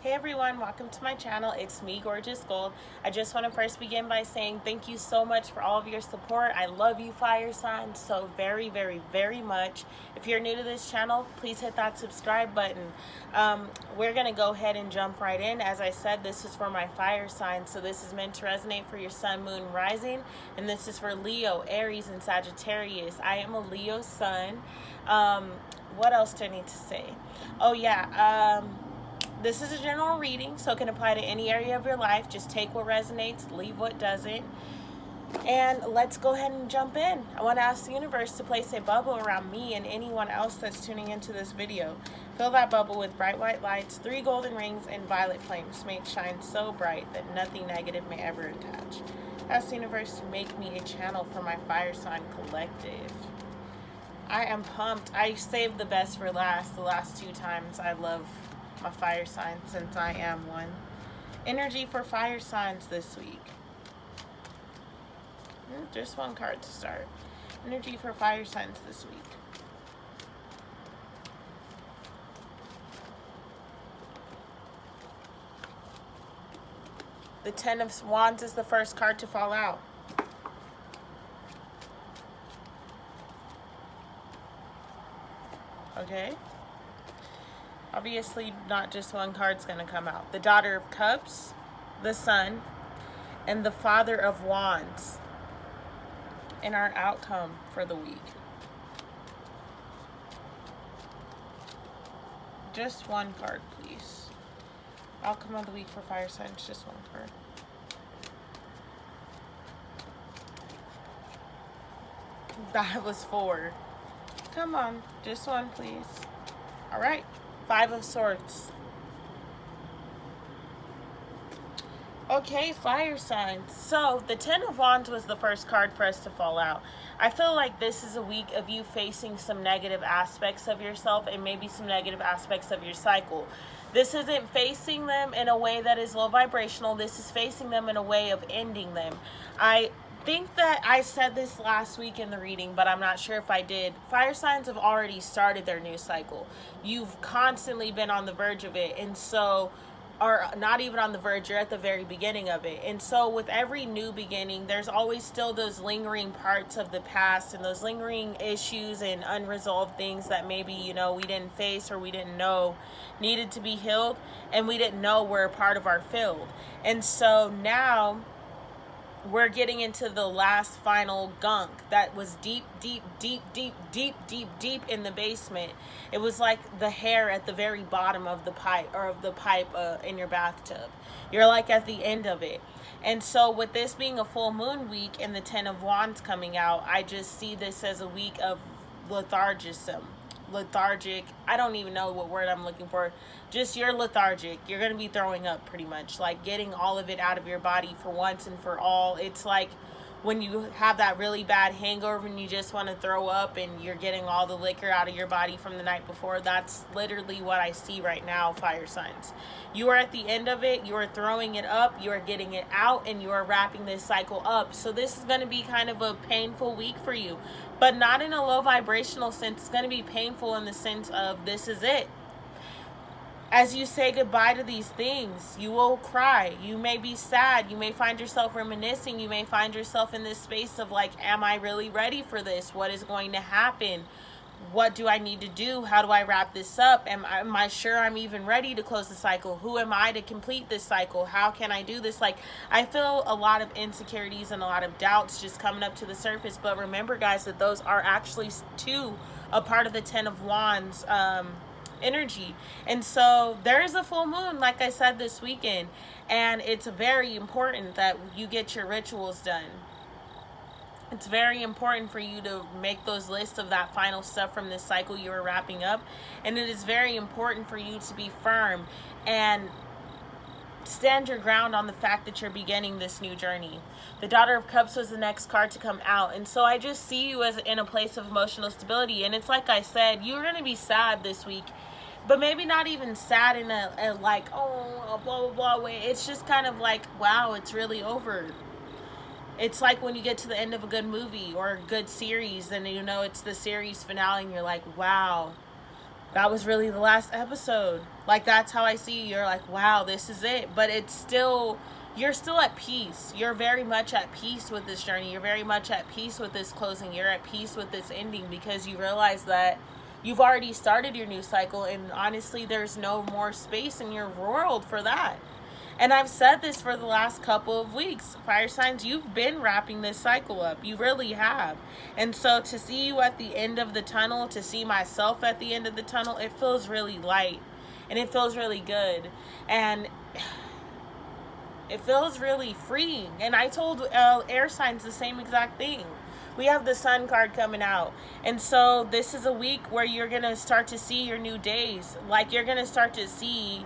Hey everyone, welcome to my channel. It's me, Gorgeous Gold. I just want to first begin by saying thank you so much for all of your support. I love you, fire signs, so very, very, very much. If you're new to this channel, please hit that subscribe button. We're going to go ahead and jump right in. As I said, this is for my fire signs, so this is meant to resonate for your sun, moon, rising, and this is for Leo, Aries, and Sagittarius. I am a Leo sun. What else do I need to say? Oh yeah, this is a general reading, so it can apply to any area of your life. Just take what resonates, leave what doesn't. And let's go ahead and jump in. I want to ask the universe to place a bubble around me and anyone else that's tuning into this video. Fill that bubble with bright white lights, 3 golden rings, and violet flames. Make it shine so bright that nothing negative may ever attach. Ask the universe to make me a channel for my fire sign collective. I am pumped. I saved the best for last. The last 2 times I love my fire sign since I am one. Energy for fire signs this week. Just one card to start. Energy for fire signs this week. The 10 of Wands is the first card to fall out. Okay. Obviously, not just one card's going to come out. The Daughter of Cups, the Sun, and the Father of Wands in our outcome for the week. Just one card, please. Outcome of the week for fire signs, just one card. That was 4. Come on, just one, please. All right. 5 of Swords. Okay, fire signs. So the 10 of Wands was the first card for us to fall out. I feel like this is a week of you facing some negative aspects of yourself and maybe some negative aspects of your cycle. This isn't facing them in a way that is low vibrational. This is facing them in a way of ending them. I think that I said this last week in the reading, but I'm not sure if I did. Fire signs have already started their new cycle. You've constantly been on the verge of it, and so, or not even on the verge, you're at the very beginning of it. And so with every new beginning, there's always still those lingering parts of the past and those lingering issues and unresolved things that maybe, we didn't face or we didn't know needed to be healed, and we didn't know were a part of our field. And so now we're getting into the last final gunk that was deep in the basement. It was like the hair at the very bottom of the pipe, or of the pipe in your bathtub. You're like at the end of it. And so with this being a full moon week and the 10 of Wands coming out, I just see this as a week of lethargic. I don't even know what word I'm looking for. Just you're lethargic. You're going to be throwing up pretty much. Like getting all of it out of your body for once and for all. It's like when you have that really bad hangover and you just want to throw up and you're getting all the liquor out of your body from the night before. That's literally what I see right now, fire signs. You are at the end of it. You are throwing it up. You are getting it out, and you are wrapping this cycle up. So this is going to be kind of a painful week for you, but not in a low vibrational sense. It's going to be painful in the sense of this is it. As you say goodbye to these things, you will cry. You may be sad. You may find yourself reminiscing. You may find yourself in this space of like, am I really ready for this? What is going to happen? What do I need to do? How do I wrap this up? Am I sure I'm even ready to close the cycle? Who am I to complete this cycle? How can I do this? Like, I feel a lot of insecurities and a lot of doubts just coming up to the surface. But remember, guys, that those are actually too a part of the 10 of Wands energy. And so there is a full moon, like I said, this weekend, and it's very important that you get your rituals done. It's very important for you to make those lists of that final stuff from this cycle you are wrapping up, and it is very important for you to be firm and stand your ground on the fact that you're beginning this new journey. The Daughter of Cups was the next card to come out, and so I just see you as in a place of emotional stability. And it's like I said, you're going to be sad this week, but maybe not even sad in a like, oh, a blah, blah, blah way. It's just kind of like, wow, it's really over. It's like when you get to the end of a good movie or a good series and it's the series finale and you're like, wow, that was really the last episode. Like, that's how I see you. You're like, wow, this is it. But it's still, you're still at peace. You're very much at peace with this journey. You're very much at peace with this closing. You're at peace with this ending, because you realize that you've already started your new cycle, and honestly, there's no more space in your world for that. And I've said this for the last couple of weeks. Fire signs, you've been wrapping this cycle up. You really have. And so to see you at the end of the tunnel, to see myself at the end of the tunnel, it feels really light. And it feels really good. And it feels really freeing. And I told air signs the same exact thing. We have the sun card coming out. And so this is a week where you're going to start to see your new days. Like, you're going to start to see,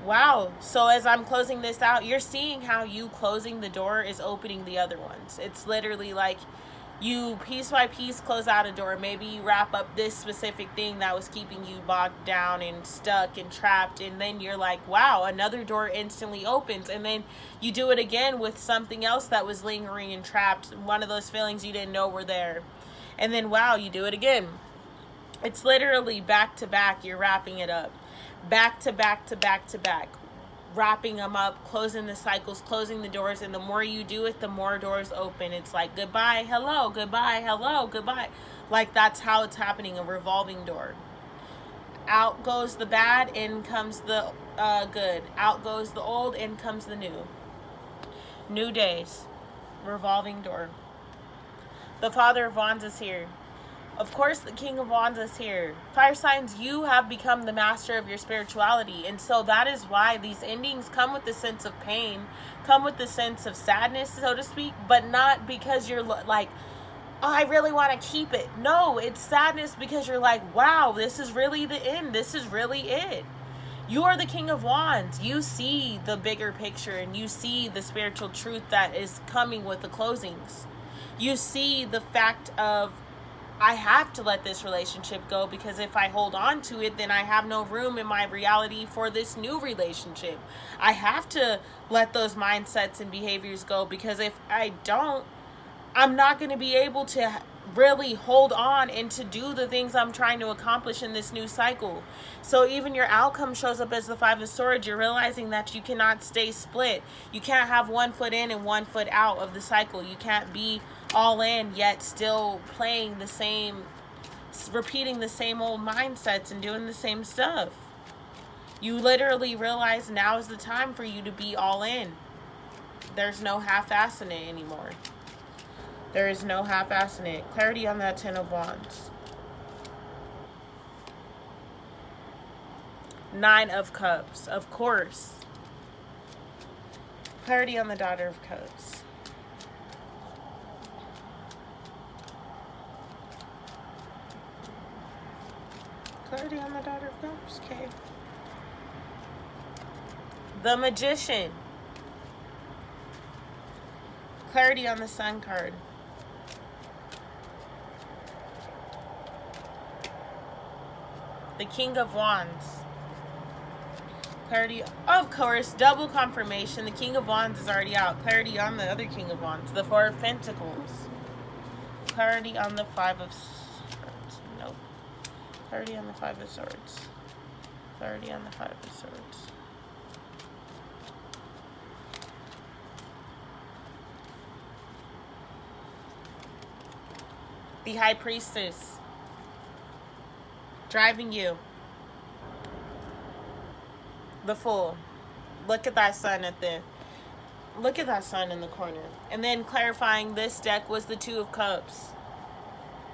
wow. So as I'm closing this out, you're seeing how you closing the door is opening the other ones. It's literally like you piece by piece close out a door. Maybe you wrap up this specific thing that was keeping you bogged down and stuck and trapped, and then you're like, wow, another door instantly opens. And then you do it again with something else that was lingering and trapped, one of those feelings you didn't know were there. And then, wow, you do it again. It's literally back to back. You're wrapping it up. Back to back to back to back. Wrapping them up, closing the cycles, closing the doors. And the more you do it, the more doors open. It's like goodbye, hello, goodbye, hello, goodbye. Like, that's how it's happening, a revolving door. Out goes the bad, in comes the good. Out goes the old, in comes the new. New days. Revolving door. The Father of Wands is here. Of course, the King of Wands is here. Fire signs, you have become the master of your spirituality. And so that is why these endings come with the sense of pain, come with the sense of sadness, so to speak, but not because you're like, oh, I really want to keep it. No, it's sadness because you're like, wow, this is really the end. This is really it. You are the King of Wands. You see the bigger picture, and you see the spiritual truth that is coming with the closings. You see the fact of, I have to let this relationship go, because if I hold on to it, then I have no room in my reality for this new relationship. I have to let those mindsets and behaviors go, because if I don't, I'm not going to be able to really hold on and to do the things I'm trying to accomplish in this new cycle. So even your outcome shows up as the Five of Swords. You're realizing that you cannot stay split. You can't have 1 foot in and 1 foot out of the cycle. You can't be all in yet still playing the same, repeating the same old mindsets and doing the same stuff. You literally realize now is the time for you to be all in. There's no half-assing it anymore. There is no half-assing it. Clarity on that Ten of Wands. 9 of Cups, of course. Clarity on the Daughter of Cups. Clarity on the Daughter of Cups, okay. The Magician. Clarity on the Sun card. The King of Wands. Clarity, of course, double confirmation. The King of Wands is already out. Clarity on the other King of Wands. The Four of Pentacles. Clarity on the Five of Swords. Nope. Clarity on the Five of Swords. Clarity on the Five of Swords. The High Priestess. Driving you. The Fool. Look at that sun look at that sun in the corner. And then clarifying this deck was the Two of Cups.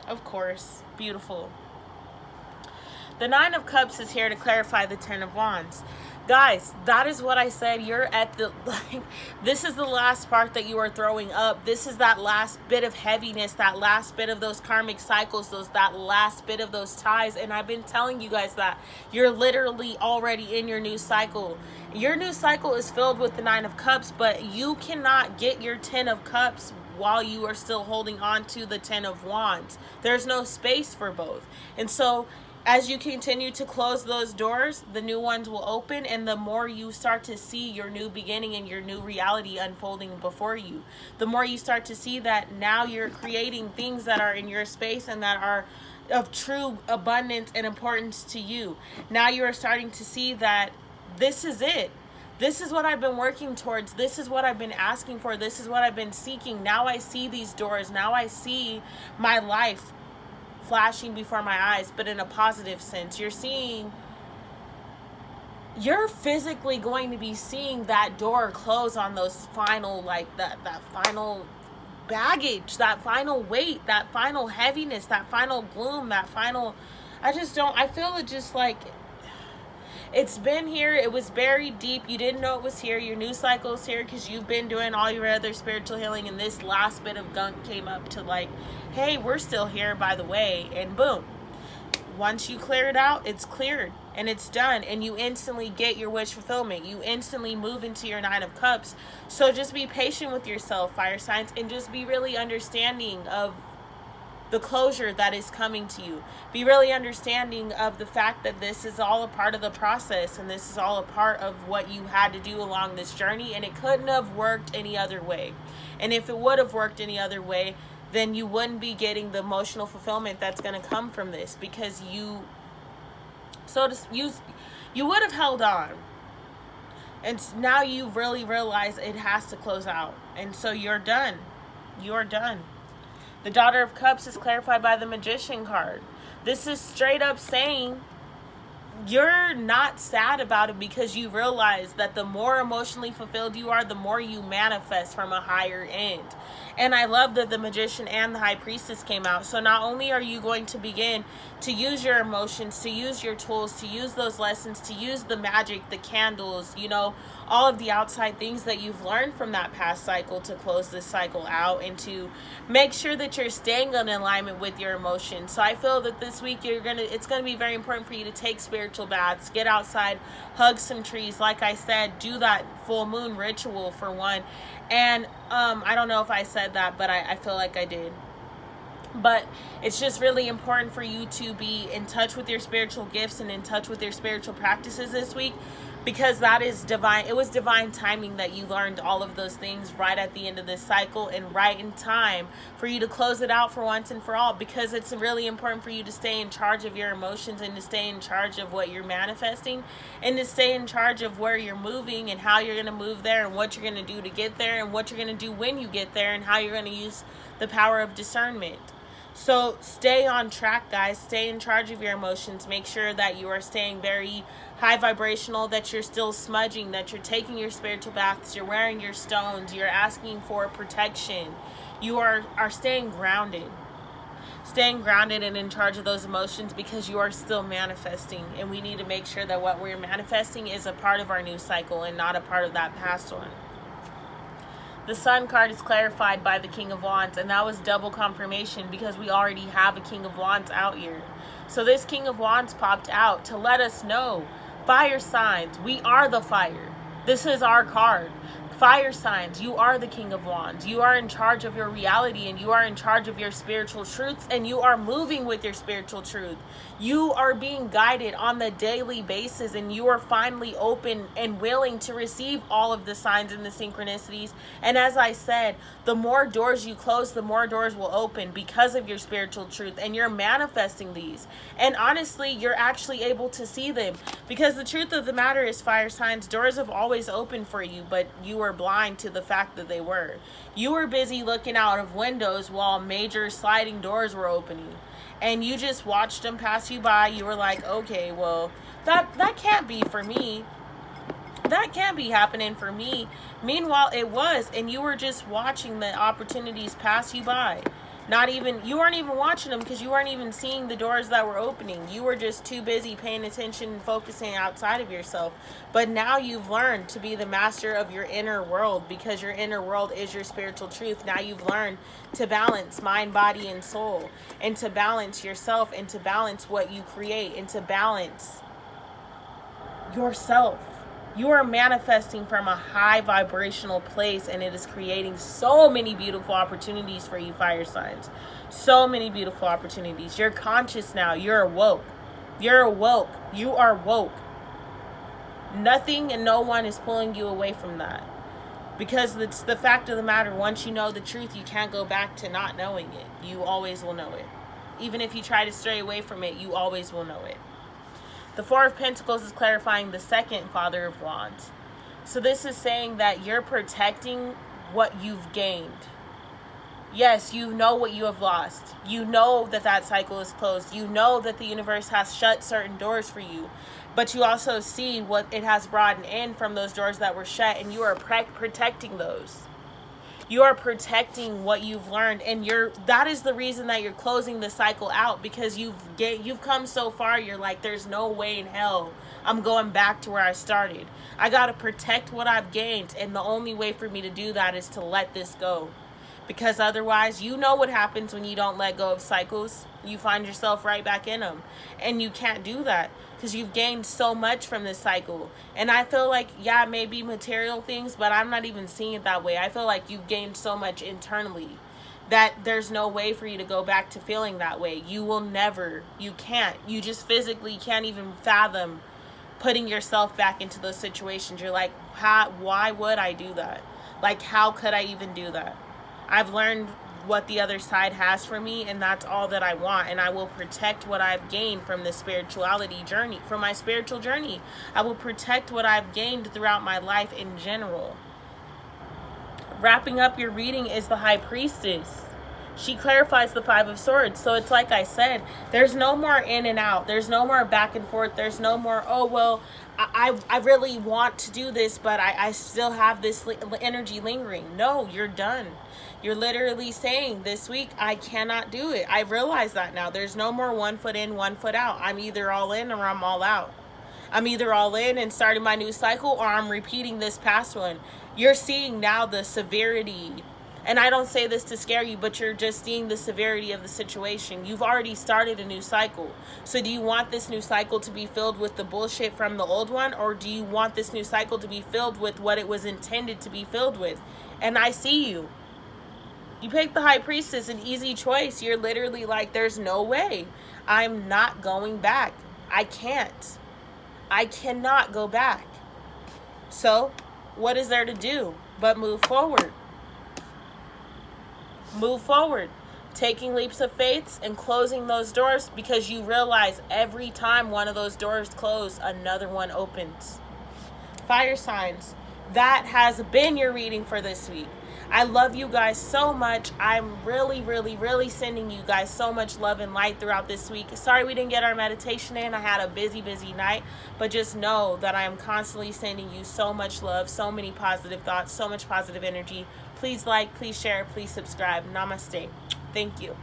Of course. Beautiful. The Nine of Cups is here to clarify the Ten of Wands. Guys, that is what I said. You're at the, like, this is the last part that you are throwing up. This is that last bit of heaviness, that last bit of those karmic cycles, that last bit of those ties. And I've been telling you guys that you're literally already in your new cycle. Your new cycle is filled with the Nine of Cups, but you cannot get your Ten of Cups while you are still holding on to the Ten of Wands. There's no space for both. And so as you continue to close those doors, the new ones will open, and the more you start to see your new beginning and your new reality unfolding before you, the more you start to see that now you're creating things that are in your space and that are of true abundance and importance to you. Now you are starting to see that this is it. This is what I've been working towards. This is what I've been asking for. This is what I've been seeking. Now I see these doors. Now I see my life flashing before my eyes, but in a positive sense. You're physically going to be seeing that door close on those final, like that final baggage, that final weight, that final heaviness, that final gloom, that final, I feel it just like, it's been here. It was buried deep. You didn't know it was here. Your new cycle is here because you've been doing all your other spiritual healing, and this last bit of gunk came up to like, hey, we're still here, by the way, and boom. Once you clear it out, it's cleared and it's done, and you instantly get your wish fulfillment. You instantly move into your 9 of Cups. So just be patient with yourself, fire signs, and just be really understanding of the closure that is coming to you. Be really understanding of the fact that this is all a part of the process, and this is all a part of what you had to do along this journey, and it couldn't have worked any other way. And if it would have worked any other way, then you wouldn't be getting the emotional fulfillment that's going to come from this, because you would have held on. And now you really realize it has to close out. And so you're done. You're done. The Daughter of Cups is clarified by the Magician card. This is straight up saying you're not sad about it, because you realize that the more emotionally fulfilled you are, the more you manifest from a higher end. And I love that the Magician and the High Priestess came out. So not only are you going to begin to use your emotions, to use your tools, to use those lessons, to use the magic, the candles, all of the outside things that you've learned from that past cycle to close this cycle out, and to make sure that you're staying in alignment with your emotions. So I feel that this week it's gonna be very important for you to take spiritual baths, get outside, hug some trees. Like I said, do that full moon ritual for one. And I don't know if I said that, but I feel like I did. But it's just really important for you to be in touch with your spiritual gifts and in touch with your spiritual practices this week, because that is divine. It was divine timing that you learned all of those things right at the end of this cycle, and right in time for you to close it out for once and for all, because it's really important for you to stay in charge of your emotions, and to stay in charge of what you're manifesting, and to stay in charge of where you're moving and how you're going to move there, and what you're going to do to get there, and what you're going to do when you get there, and how you're going to use the power of discernment. So stay on track, guys. Stay in charge of your emotions. Make sure that you are staying very high vibrational, that you're still smudging, that you're taking your spiritual baths, you're wearing your stones, you're asking for protection. You are staying grounded. Staying grounded and in charge of those emotions, because you are still manifesting. And we need to make sure that what we're manifesting is a part of our new cycle and not a part of that past one. The Sun card is clarified by the King of Wands, and that was double confirmation, because we already have a King of Wands out here. So this King of Wands popped out to let us know, fire signs, we are the fire. This is our card. Fire signs, you are the King of Wands. You are in charge of your reality, and you are in charge of your spiritual truths, and you are moving with your spiritual truth. You are being guided on the daily basis, and you are finally open and willing to receive all of the signs and the synchronicities. And as I said, the more doors you close, the more doors will open, because of your spiritual truth, and you're manifesting these. And honestly, you're actually able to see them, because the truth of the matter is, fire signs, doors have always opened for you, but you were blind to the fact that they were. You were busy looking out of windows while major sliding doors were opening, and you just watched them pass you by. You were like, okay, well, that can't be for me. That can't be happening for me. Meanwhile, it was, and you were just watching the opportunities pass you by. You weren't even watching them, because you weren't even seeing the doors that were opening. You were just too busy paying attention and focusing outside of yourself. But now you've learned to be the master of your inner world, because your inner world is your spiritual truth. Now you've learned to balance mind, body, and soul, and to balance yourself, and to balance what you create, and to balance yourself. You are manifesting from a high vibrational place, and it is creating so many beautiful opportunities for you, fire signs. So many beautiful opportunities. You're conscious now. You're awoke. You're awoke. You are woke. Nothing and no one is pulling you away from that. Because it's the fact of the matter, once you know the truth, you can't go back to not knowing it. You always will know it. Even if you try to stray away from it, you always will know it. The Four of Pentacles is clarifying the second Father of Wands. So this is saying that you're protecting what you've gained. Yes, you know what you have lost. You know that that cycle is closed. You know that the universe has shut certain doors for you. But you also see what it has brought in from those doors that were shut, and you are protecting those. You are protecting what you've learned, and that is the reason that you're closing the cycle out, because you've come so far. You're like, there's no way in hell I'm going back to where I started. I got to protect what I've gained, and the only way for me to do that is to let this go. Because otherwise, you know what happens when you don't let go of cycles. You find yourself right back in them. And you can't do that because you've gained so much from this cycle. And I feel like, yeah, it may be material things, but I'm not even seeing it that way. I feel like you've gained so much internally that there's no way for you to go back to feeling that way. You will never. You can't. You just physically can't even fathom putting yourself back into those situations. You're like, why would I do that? Like, how could I even do that? I've learned what the other side has for me, and that's all that I want. And I will protect what I've gained from the spirituality journey, from my spiritual journey. I will protect what I've gained throughout my life in general. Wrapping up your reading is the High Priestess. She clarifies the Five of Swords. So it's like I said, there's no more in and out. There's no more back and forth. There's no more, oh, well, I really want to do this, but I still have this energy lingering. No, you're done. You're literally saying this week, I cannot do it. I realize that now. There's no more 1 foot in, 1 foot out. I'm either all in or I'm all out. I'm either all in and starting my new cycle, or I'm repeating this past one. You're seeing now the severity. And I don't say this to scare you, but you're just seeing the severity of the situation. You've already started a new cycle. So do you want this new cycle to be filled with the bullshit from the old one? Or do you want this new cycle to be filled with what it was intended to be filled with? And I see you. You picked the High Priestess, an easy choice. You're literally like, there's no way. I'm not going back. I can't. I cannot go back. So what is there to do but move forward? Move forward. Taking leaps of faith and closing those doors, because you realize every time one of those doors closes, another one opens. Fire signs. That has been your reading for this week. I love you guys so much. I'm really, really, really sending you guys so much love and light throughout this week. Sorry we didn't get our meditation in. I had a busy night. But just know that I am constantly sending you so much love, so many positive thoughts, so much positive energy. Please like, please share, please subscribe. Namaste. Thank you.